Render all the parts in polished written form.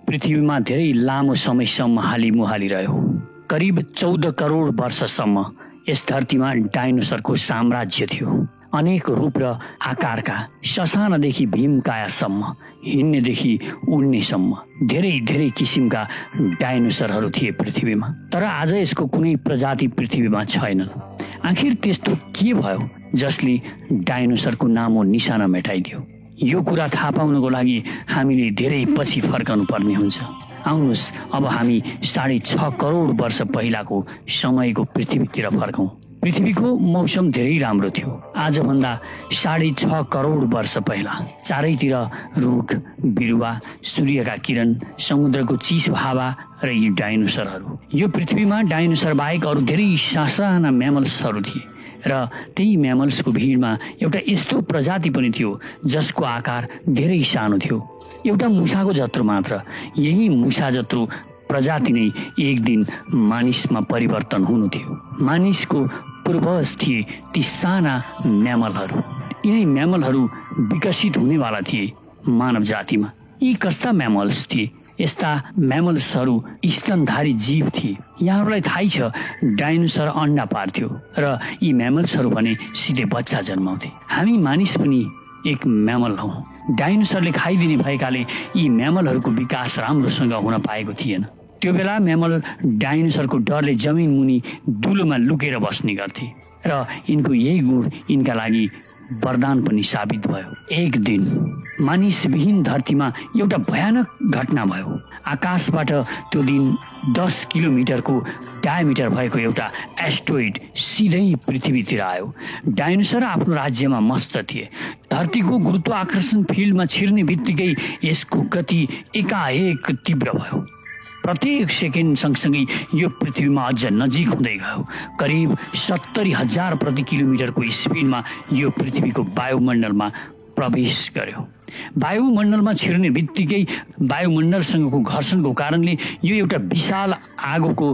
पृथ्वीमा धेरै लामो समयसम्म हालिमुहाली रह्यो। करिब 14 करोड वर्षसम्म यस धरतीमा डाइनोसरको साम्राज्य थियो। अनेक रूप र आकारका, ससानादेखि भीमकायासम्म, हिँड्नेदेखि उड्नेसम्म धेरै धेरै किसिमका डाइनोसरहरू थिए पृथ्वीमा। तर आज यसको कुनै प्रजाति पृथ्वीमा छैनन्। आखिर त्यस्तो के भयो जसले डाइनोसरको नामो निशाना मेटाइदियो? यो कुरा थाहा पाउनको लागि हामीले धेरै पछि फर्कनु पर्ने हुन्छ। आउनुहोस् अब हामी 6.5 करोड वर्ष पहिलाको समयको पृथ्वीतिर फर्कौं। पृथ्वीको मौसम धेरै राम्रो थियो। आजभन्दा 6.5 करोड वर्ष पहिला चारैतिर रुख, बिरुवा, सूर्यका किरण, समुद्रको चिसो हावा र यी डाइनोसरहरू। यो पृथ्वीमा डाइनोसर बाहेक अरू धेरै सासाना म्यामल्सहरू थिए र त्यही म्यामल्सको भिडमा एउटा यस्तो प्रजाति पनि थियो जसको आकार धेरै सानो थियो, एउटा मुसाको जत्रो मात्र। यही मुसा जत्रो प्रजाति नै एक दिन मानिसमा परिवर्तन हुनु थियो। मानिसको पूर्वज थिए ती साना म्यामलहरू। यिनै म्यामलहरू विकसित हुनेवाला थिए मानव जातिमा। यी कस्ता म्यामल्स थिए? यस्ता म्यामल्सहरू स्तनधारी जीव थिए। यहाँहरूलाई थाहै छ डाइनोसर अन्डा पार्थ्यो र यी म्यामल्सहरू भने सिधै बच्चा जन्माउँथे। हामी मानिस पनि एक म्यामल हौ। डाइनोसरले खाइदिने भएकाले यी म्यामलहरूको विकास राम्रोसँग हुन पाएको थिएन। त्यो बेला म्यामल डाइनोसरको डरले जमिन मुनि दुलोमा लुकेर बस्ने गर्थे र यिनको यही गुण यिनका लागि वरदान पनि साबित भयो। एक दिन मानिसविहीन धरतीमा एउटा भयानक घटना भयो। आकाशबाट त्यो दिन 10 किलोमिटरको डायमिटर भएको एउटा एस्टेरोइड सिधै पृथ्वीतिर आयो। डाइनोसर आफ्नो राज्यमा मस्त थिए। धरतीको गुरुत्वाकर्षण फिल्डमा छिर्ने बित्तिकै यसको गति एकाएक तीव्र भयो। प्रत्येक सेकेन्ड सँगसँगै यो पृथ्वीमा अझ नजिक हुँदै गयो। करिब 70,000 प्रति किलोमिटरको स्पिडमा यो पृथ्वीको वायुमण्डलमा प्रवेश गर्यो। वायुमण्डलमा छिर्ने बित्तिकै वायुमण्डलसँगको घर्षणको कारणले यो एउटा विशाल आगोको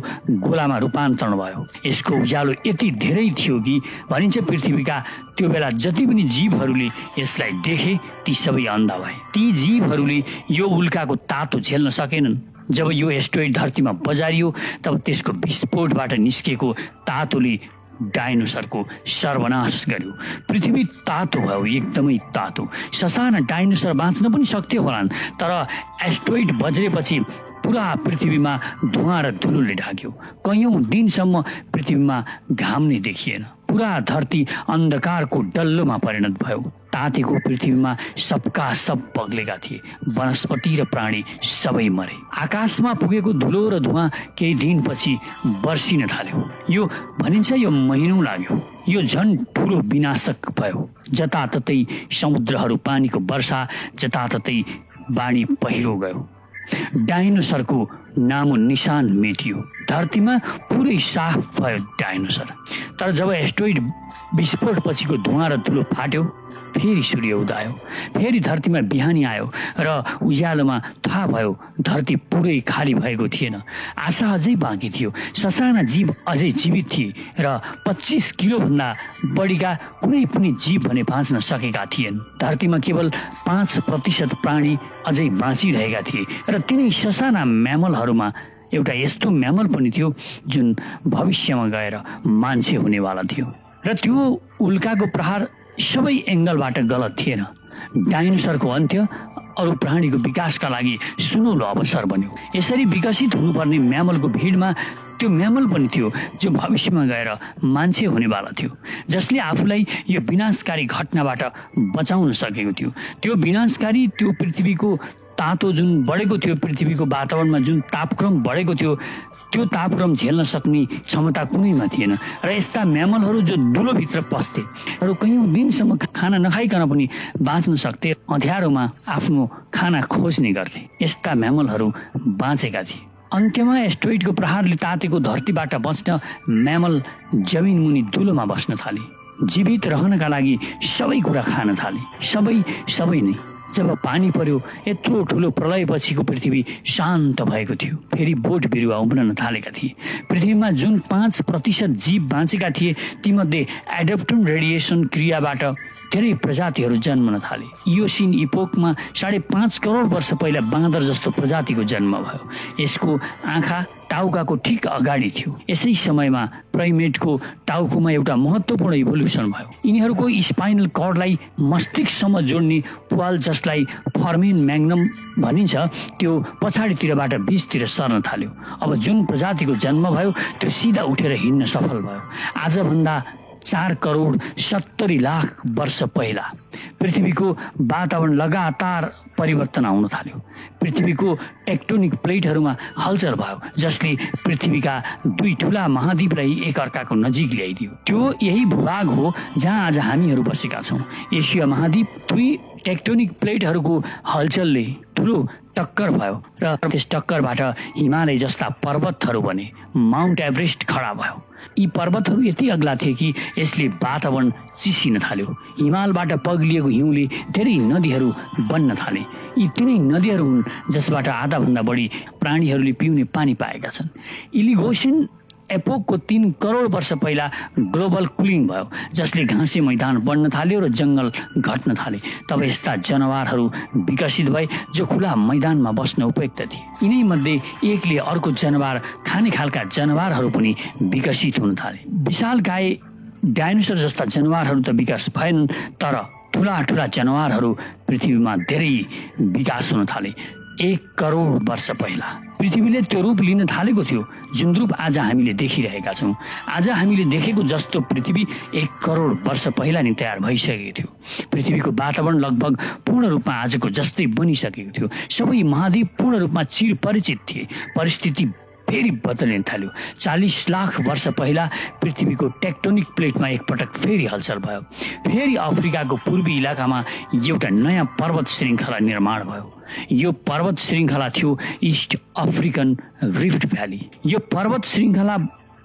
गोलामा रूपान्तरण भयो। यसको उज्यालो यति धेरै थियो कि भनिन्छ पृथ्वीका त्यो बेला जति पनि जीवहरूले यसलाई देखे ती सबै अन्धा भए। ती जीवहरूले यो उल्काको तातो झेल्न सकेनन्। जब यो एस्टेरोइड धरतीमा बजारियो तब त्यसको विस्फोटबाट निस्केको तातोले डाइनोसरको सर्वनाश गर्यो। पृथ्वी तातो भयो, एकदमै तातो। ससाना डाइनोसर बाँच्न पनि सक्थ्यो होलान्, तर एस्टेरोइड बज्रेपछि पुरा पृथ्वीमा धुवाँ र धुलोले ढाक्यो। कैयौं दिनसम्म पृथ्वीमा घाम नै देखिएन। पुरा धरती अन्धकारको डल्लोमा परिणत भयो। तातेको पृथ्वीमा सबका सब पग्लेका थिए। वनस्पति र प्राणी सबै मरे। आकाशमा पुगेको धुलो र धुवाँ केही दिनपछि बर्सिन थाल्यो। यो भनिन्छ यो महिनौं लाग्यो। यो झन् ठुलो विनाशक भयो। जताततै समुद्रहरू पानीको वर्षा, जताततै बाढी पहिरो गयो। डाइनोसरको नामो निशान मेटियो। धरतीमा पुरै साफ भयो डाइनोसर। तर जब एस्टेरोइड विस्फोट पछिको धुवाँ र धुलो फाट्यो, फेरि सूर्य उदायो। फेरि धरतीमा बिहानी आयो र उज्यालोमा थाहा भयो धरती पुरै खाली भएको थिएन। आशा अझै बाँकी थियो। ससाना जीव अझै जीवित थिए र 25 किलोभन्दा बढीका कुनै पनि जीव भने बाँच्न सकेका थिएन। धरतीमा केवल 5% प्राणी अझै बाँचिरहेका थिए र तिनै ससाना म्यामलहरूमा एउटा यस्तो म्यामल पनि थियो जुन भविष्यमा गएर मान्छे हुनेवाला थियो। र त्यो उल्काको प्रहार सबै एङ्गलबाट गलत थिएन। डाइनोसरको अन्त्य अरू प्राणीको विकासका लागि सुनौलो अवसर बन्यो। यसरी विकसित हुनुपर्ने म्यामलको भिडमा त्यो म्यामल पनि थियो जो भविष्यमा गएर मान्छे हुनेवाला थियो, जसले आफूलाई यो विनाशकारी घटनाबाट बचाउन सकेको थियो। त्यो विनाशकारी, त्यो पृथ्वीको तातो जुन बढेको थियो, पृथ्वीको वातावरणमा जुन तापक्रम बढेको थियो, त्यो तापक्रम झेल्न सक्ने क्षमता कुनैमा थिएन। र यस्ता म्यामलहरू जो दुलोभित्र पस्थे र कैयौं दिनसम्म खाना नखाइकन पनि बाँच्न सक्थे, अँध्यारोमा आफ्नो खाना खोज्ने गर्थे, यस्ता म्यामलहरू बाँचेका थिए। अन्त्यमा एस्टेरोइडको प्रहारले तातेको धरतीबाट बच्न म्यामल जमिन मुनि दुलोमा बस्न थाले। जीवित रहनका लागि सबै कुरा खान थाले। सबै नै जब पानी पर्यो यत्रो ठुलो प्रलयपछिको पृथ्वी शान्त भएको थियो। फेरि बोट बिरुवा उम्रन थालेका थिए। पृथ्वीमा जुन 5% जीव बाँचेका थिए तीमध्ये एडप्टन रेडिएसन क्रियाबाट धेरै प्रजातिहरू जन्मन थाले। इयोसिन इपोकमा 5.5 करोड वर्ष पहिला बाँदर जस्तो प्रजातिको जन्म भयो। यसको आँखा टाउकाको ठिक अगाडि थियो। यसै समयमा प्राइमेटको टाउकोमा एउटा महत्त्वपूर्ण इभोल्युसन भयो। यिनीहरूको स्पाइनल कर्डलाई मस्तिष्कसम्म जोड्ने प्वाल जसलाई फर्मेन म्याग्नम भनिन्छ त्यो पछाडितिरबाट बीचतिर सर्न थाल्यो। अब जुन प्रजातिको जन्म भयो त्यो सिधा उठेर हिँड्न सफल भयो। आजभन्दा 4 करोड 70 लाख वर्ष पहिला पृथ्वीको वातावरण लगातार परिवर्तन आउन थाल्यो। पृथ्वीको टेक्टोनिक प्लेटहरूमा हलचल भयो जसले पृथ्वीका 2 ठुला महाद्वीपलाई एकअर्काको नजिक ल्याइदियो। त्यो यही भूभाग हो जहाँ आज हामीहरू बसेका छौँ। एसिया महाद्वीप 2 टेक्टोनिक प्लेटहरूको हलचलले ठुलो टक्कर भयो र त्यस टक्करबाट हिमालय जस्ता पर्वतहरू बने। माउन्ट एभरेस्ट खडा भयो। यी पर्वतहरू यति अग्ला थिए कि यसले वातावरण चिसिन थाल्यो। हिमालबाट पग्लिएको हिउँले धेरै नदीहरू बन्न थाले। यी तिनै नदीहरू हुन् जसबाट आधाभन्दा बढी प्राणीहरूले पिउने पानी पाएका छन्। इलिगोसिन एपोकको 3 करोड वर्ष पहिला ग्लोबल कुलिङ भयो जसले घाँसे मैदान बढ्न थाल्यो र जङ्गल घट्न थाले। तब यस्ता जनावरहरू विकसित भए जो खुला मैदानमा बस्न उपयुक्त थिए। यिनै मध्ये एकले अर्को जनावर खाने खालका जनावरहरू पनि विकसित हुन थाले। विशालकाय डाइनोसर जस्ता जनावरहरू त विकास भएनन् तर ठुला ठुला जनावरहरू पृथ्वीमा धेरै विकास हुन थाले। 1 करोड वर्ष पहिला पृथ्वीले त्यो रूप लिन थालेको थियो जुन रूप आज हामीले देखिरहेका छौँ। आज हामीले देखेको जस्तो पृथ्वी 1 करोड वर्ष पहिला नै तयार भइसकेको थियो। पृथ्वीको वातावरण लगभग पूर्ण रूपमा आजको जस्तै बनिसकेको थियो। सबै महाद्वीप पूर्ण रूपमा चिर परिचित थिए। परिस्थिति फेरि बदलिन थाल्यो। 40 लाख वर्ष पहिला पृथ्वीको टेक्टोनिक प्लेटमा एकपटक फेरि हलचल भयो। फेरि अफ्रिकाको पूर्वी इलाकामा एउटा नयाँ पर्वत श्रृङ्खला निर्माण भयो। यो पर्वत श्रृङ्खला थियो इस्ट अफ्रिकन रिफ्ट भ्याली। यो पर्वत श्रृङ्खला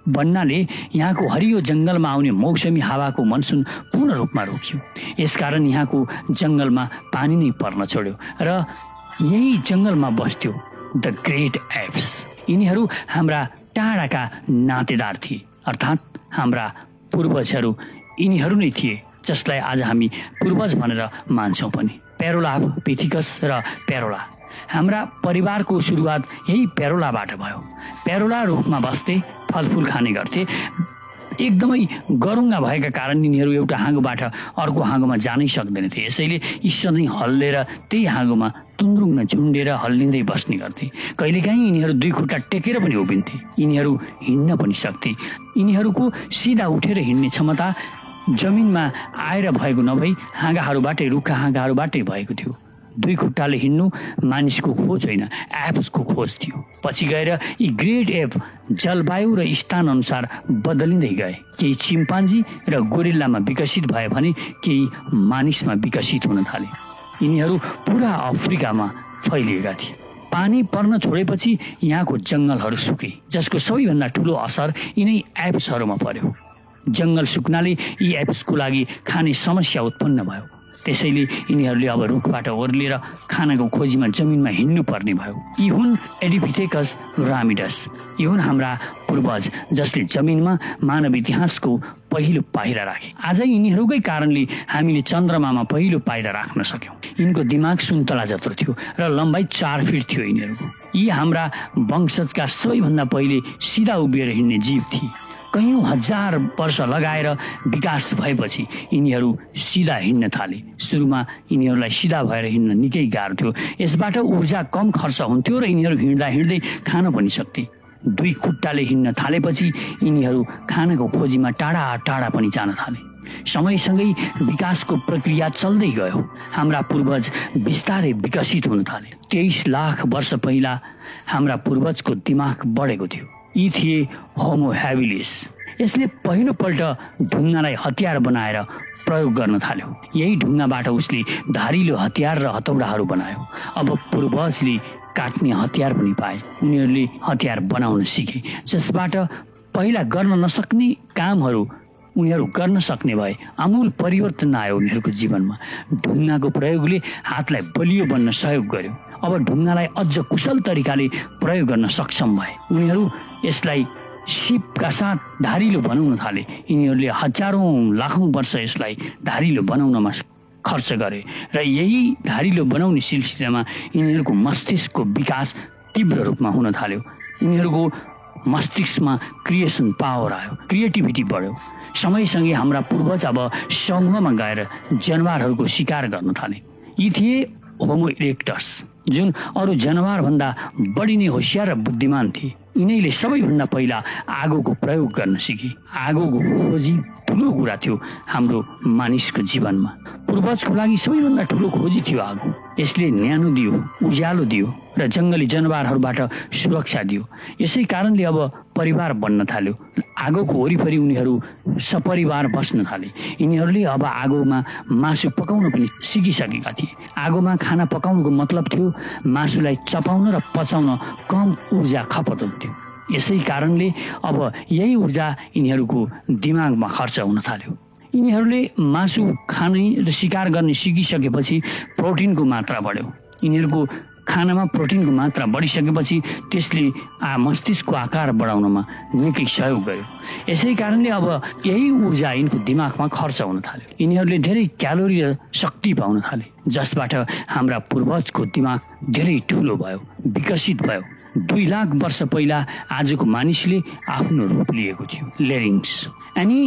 बन्नाले यहाँको हरियो जङ्गलमा आउने मौसमी हावाको मनसुन पूर्ण रूपमा रोकियो। यसकारण यहाँको जङ्गलमा पानी नै पर्न छोड्यो र यही जङ्गलमा बस्थ्यो द ग्रेट एप्स। यिनीहरू हाम्रा टाढाका नातेदार थिए अर्थात् हाम्रा पूर्वजहरू यिनीहरू नै थिए जसलाई आज हामी पूर्वज भनेर मान्छौँ पनि। पेरोलापिथिकस र पेरोला हाम्रा परिवारको सुरुवात यही पेरोलाबाट भयो। पेरोला रुखमा बस्थे, फलफुल खाने गर्थे। एकदमै गरुङ्गा भएका कारण यिनीहरू एउटा हाँगोबाट अर्को हाँगोमा जानै सक्दैनथे। यसैले यी सधैँ हल्लेर त्यही हाँगोमा तुन्द्रुङ्ग झुन्डेर हल्लिँदै बस्ने गर्थे। कहिलेकाहीँ यिनीहरू 2 खुट्टा टेकेर पनि उभिन्थे। यिनीहरू हिँड्न पनि सक्थे। यिनीहरूको सिधा उठेर हिँड्ने क्षमता जमिनमा आएर भएको नभई हाँगाहरूबाटै रुखा हाँगाहरूबाटै भएको थियो। 2 खुट्टाले हिँड्नु मानिसको खोज होइन, एप्सको खोज थियो। पछि गएर यी ग्रेट एप जलवायु र स्थान अनुसार बदलिँदै गए। केही चिम्पान्जी र गोरिल्लामा विकसित भए भने केही मानिसमा विकसित हुन थाले। यिनीहरू पुरा अफ्रिकामा फैलिएका थिए। पानी पर्न छोडेपछि यहाँको जङ्गलहरू सुके जसको सबैभन्दा ठुलो असर यिनै एप्सहरूमा पर्यो। जङ्गल सुक्नाले यी एप्सको लागि खाने समस्या उत्पन्न भयो। त्यसैले यिनीहरूले अब रुखबाट ओर्लिएर खानाको खोजीमा जमिनमा हिँड्नु पर्ने भयो। यी हुन् एडिपिथेकस रामिडस। यी हुन् हाम्रा पूर्वज जसले जमिनमा मानव इतिहासको पहिलो पाइला राखे। आज यिनीहरूकै कारणले हामीले चन्द्रमामा पहिलो पाइला राख्न सक्यौँ। यिनको दिमाग सुन्तला जत्रो थियो र लम्बाइ 4 फिट थियो। यिनीहरूको यी हाम्रा वंशजका सबैभन्दा पहिले सिधा उभिएर हिँड्ने जीव थिए। कयौँ हजार वर्ष लगाएर विकास भएपछि यिनीहरू सिधा हिँड्न थाले। सुरुमा यिनीहरूलाई सिधा भएर हिँड्न निकै गाह्रो थियो। यसबाट ऊर्जा कम खर्च हुन्थ्यो र यिनीहरू हिँड्दा हिँड्दै खान पनि सक्थे। 2 खुट्टाले हिँड्न थालेपछि यिनीहरू खानाको खोजीमा टाढा टाढा पनि जान थाले। समयसँगै विकासको प्रक्रिया चल्दै गयो। हाम्रा पूर्वज बिस्तारै विकसित हुन थाले। 23 लाख वर्ष पहिला हाम्रा पूर्वजको दिमाग बढेको थियो। यी थिए होमो ह्याबिलिस। यसले पहिलोपल्ट ढुङ्गालाई हतियार बनाएर प्रयोग गर्न थाल्यो। यही ढुङ्गाबाट उसले धारिलो हतियार र हतौडाहरू बनायो। अब पूर्वजले काट्ने हतियार पनि पाए। उनीहरूले हतियार बनाउन सिके जसबाट पहिला गर्न नसक्ने कामहरू उनीहरू गर्न सक्ने भए आमूल परिवर्तन आयो उनीहरूको जीवनमा। ढुङ्गाको प्रयोगले हातलाई बलियो बन्न सहयोग गर्यो। अब ढुङ्गालाई अझ कुशल तरिकाले प्रयोग गर्न सक्षम भए। उनीहरू यसलाई सिपका साथ धारिलो बनाउन थाले। यिनीहरूले हजारौं लाखौं वर्ष यसलाई धारिलो बनाउनमा खर्च गरे र यही धारिलो बनाउने सिलसिलामा यिनीहरूको मस्तिष्कको विकास तीव्र रूपमा हुन थाल्यो। यिनीहरूको मस्तिष्कमा क्रिएसन पावर आयो, क्रिएटिभिटी बढ्यो। समयसँगै हाम्रा पूर्वज अब समूहमा गएर जनावरहरूको शिकार गर्न थाले। यी थिए होमो इरेक्टस, जुन अरू जनावरभन्दा बढी नै होसियार र बुद्धिमान थिए। यिनीहरूले सबैभन्दा पहिला आगोको प्रयोग गर्न सिके। आगोको खोजी ठुलो कुरा थियो हाम्रो मानिसको जीवनमा। पूर्वजको लागि सबैभन्दा ठुलो खोजी थियो आगो। यसले न्यानो दियो, उज्यालो दियो र जङ्गली जनावरहरूबाट सुरक्षा दियो। यसै कारणले अब परिवार बन्न थाल्यो। आगोको वरिपरि उनीहरू सपरिवार बस्न थाले। यिनीहरूले अब आगोमा मासु पकाउन पनि सिकिसकेका थिए। आगोमा खाना पकाउनुको मतलब थियो मासुलाई चपाउन र पचाउन कम ऊर्जा खपत हुन्थ्यो। यसै कारणले अब यही ऊर्जा यिनीहरूको दिमागमा खर्च हुन थाल्यो। यिनीहरूले मासु खाने र शिकार गर्ने सिकिसकेपछि प्रोटिनको मात्रा बढ्यो। यिनीहरूको खानामा प्रोटिनको मात्रा बढिसकेपछि त्यसले मस्तिष्कको आकार बढाउनमा निकै सहयोग गर्यो। यसै कारणले अब यही ऊर्जा यिनको दिमागमा खर्च हुन थाल्यो। यिनीहरूले धेरै क्यालोरी र शक्ति पाउन थाले, जसबाट हाम्रा पूर्वजको दिमाग धेरै ठुलो भयो, विकसित भयो। 2 लाख वर्ष पहिला आजको मानिसले आफ्नो रूप लिएको थियो। लेरिङ्स अनि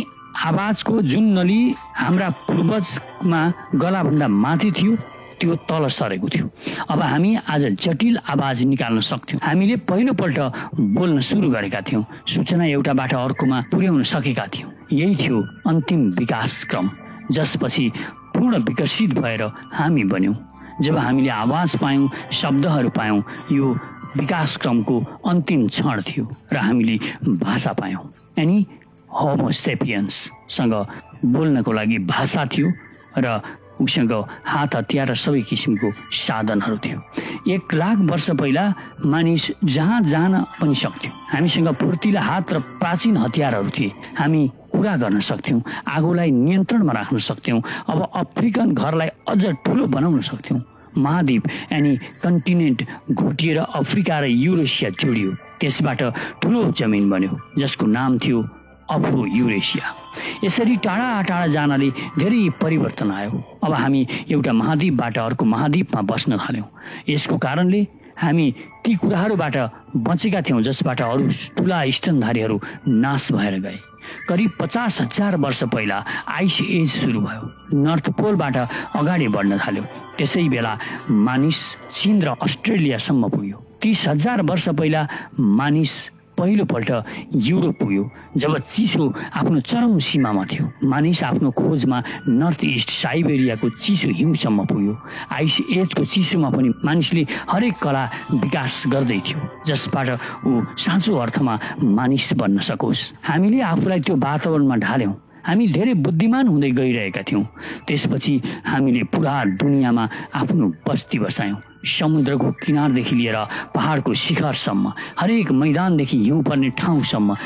आवाजको जुन नली हाम्रा पूर्वजमा गलाभन्दा माथि थियो त्यो तल सरेको थियो। अब हामी आज जटिल आवाज निकाल्न सक्थ्यौँ। हामीले पहिलोपल्ट बोल्न सुरु गरेका थियौँ। सूचना एउटाबाट अर्कोमा पुर्याउन सकेका थियौँ। यही थियो अन्तिम विकास क्रम, जसपछि पूर्ण विकसित भएर हामी बन्यौँ। जब हामीले आवाज पायौँ, शब्दहरू पायौँ, यो विकास क्रमको अन्तिम क्षण थियो र हामीले भाषा पायौँ। अनि होमो सेपियन्ससँग बोल्नको लागि भाषा थियो र उसँग हात हतियार र सबै किसिमको साधनहरू थियो। 1 लाख वर्ष पहिला मानिस जहाँ जान पनि सक्थ्यो। हामीसँग फुर्तिला हात र प्राचीन हतियारहरू थिए। हामी कुरा गर्न सक्थ्यौँ, आगोलाई नियन्त्रणमा राख्न सक्थ्यौँ। अब अफ्रिकन घरलाई अझ ठुलो बनाउन सक्थ्यौँ। महाद्वीप यानी कन्टिनेन्ट घोटिएर अफ्रिका र युरेसिया जोडियो। त्यसबाट ठुलो जमिन बन्यो जसको नाम थियो अफ्रो युरेसिया। यसरी टाढा टाढा जानाले धेरै परिवर्तन आयो। अब हामी एउटा महाद्वीपबाट अर्को महाद्वीपमा बस्न थाल्यौँ। यसको कारणले हामी ती कुराहरूबाट बचेका थियौँ जसबाट अरू ठुला स्तनधारीहरू नाश भएर गए। करिब 50,000 वर्ष पहिला आइस एज सुरु भयो। नर्थ पोलबाट अगाडि बढ्न थाल्यो। त्यसै बेला मानिस चीन र अस्ट्रेलियासम्म पुग्यो। 30,000 वर्ष पहिला मानिस पहिलोपल्ट युरोप पुग्यो, जब चिसो आफ्नो चरम सीमामा थियो। मानिस आफ्नो खोजमा नर्थ इस्ट साइबेरियाको चिसो हिउँसम्म पुग्यो। आइस एजको चिसोमा पनि मानिसले हरेक कला विकास गर्दै थियो जसबाट ऊ साँचो अर्थमा मानिस बन्न सकोस्। हामीले आफूलाई त्यो वातावरणमा ढाल्यौँ। हामी धेरै बुद्धिमान हुँदै गइरहेका थियौँ। त्यसपछि हामीले पुरा दुनियाँमा आफ्नो बस्ती बसायौँ। समुद्रको किनारदेखि लिएर पहाडको शिखरसम्म, हरेक मैदानदेखि हिउँ पर्ने ठाउँसम्म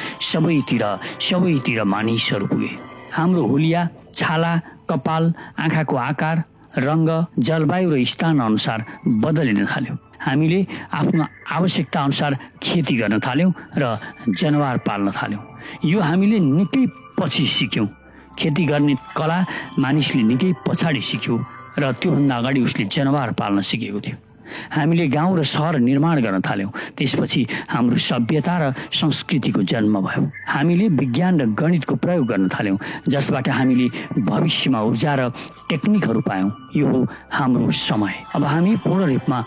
सबैतिर मानिसहरू पुगे। हाम्रो हुलिया, छाला, कपाल, आँखाको आकार, रङ्ग, जलवायु र स्थान अनुसार बदलिन थाल्यो। हामीले आफ्नो आवश्यकता अनुसार खेती गर्न थाल्यौँ र जनावर पाल्न थाल्यौँ। यो हामीले निकै पछि सिक्यौँ। खेती गर्ने कला मानिसले निकै पछाडि सिक्यो र त्योभन्दा अगाडि उसले जनावर पाल्न सिकेको थियो। हामीले गाउँ र सहर निर्माण गर्न थाल्यौँ। त्यसपछि हाम्रो सभ्यता र संस्कृतिको जन्म भयो। हामीले विज्ञान र गणितको प्रयोग गर्न थाल्यौँ जसबाट हामीले भविष्यमा ऊर्जा र टेक्निकहरू पायौँ। यो हो हाम्रो समय। अब हामी पूर्ण रूपमा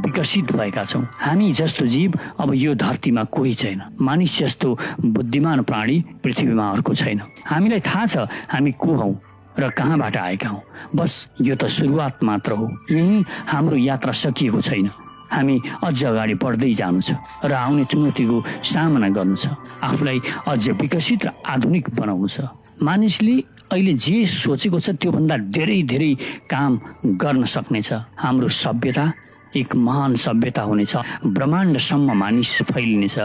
विकसित भएका छौँ। हामी जस्तो जीव अब यो धरतीमा कोही छैन। मानिस जस्तो बुद्धिमान प्राणी पृथ्वीमा अर्को छैन। हामीलाई थाहा छ हामी को हौँ र कहाँबाट आएका हौँ। बस यो त सुरुवात मात्र हो। यही हाम्रो यात्रा सकिएको छैन। हामी अझ अगाडि बढ्दै जानु छ र आउने चुनौतीको सामना गर्नु छ। आफूलाई अझ विकसित र आधुनिक बनाउनु छ। मानिसले अहिले जे सोचेको छ त्योभन्दा धेरै काम गर्न सक्नेछ। हाम्रो सभ्यता एक महान सभ्यता हुनेछ। ब्रह्माण्डसम्म मानिस फैलिनेछ।